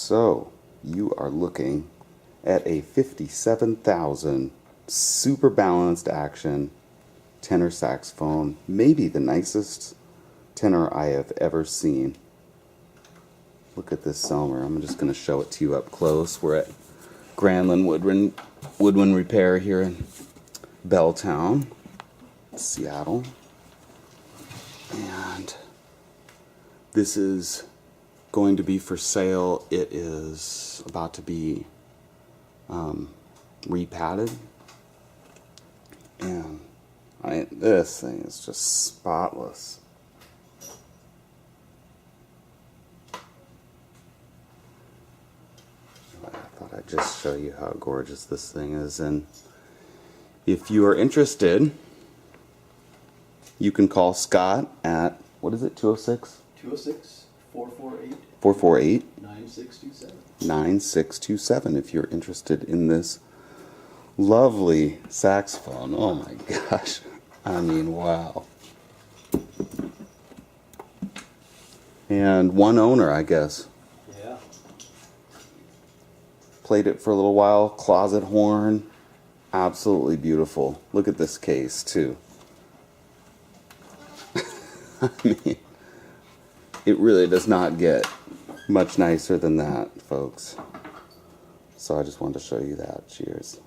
So you are looking at a 57,000 super balanced action tenor saxophone, maybe the nicest tenor I have ever seen. Look at this Selmer. I'm just going to show it to you up close. We're at Granlund Woodwind Repair here in Belltown, Seattle. And this is going to be for sale. It is about to be repadded. And this thing is just spotless. I thought I'd just show you how gorgeous this thing is. And if you are interested, you can call Scott at, what is it, 206? 448 9627 if you're interested in this lovely saxophone. Oh my gosh. I mean, wow. And one owner, I guess. Yeah. Played it for a little while. Closet horn. Absolutely beautiful. Look at this case, too. I mean, it really does not get much nicer than that, folks. So I just wanted to show you that. Cheers.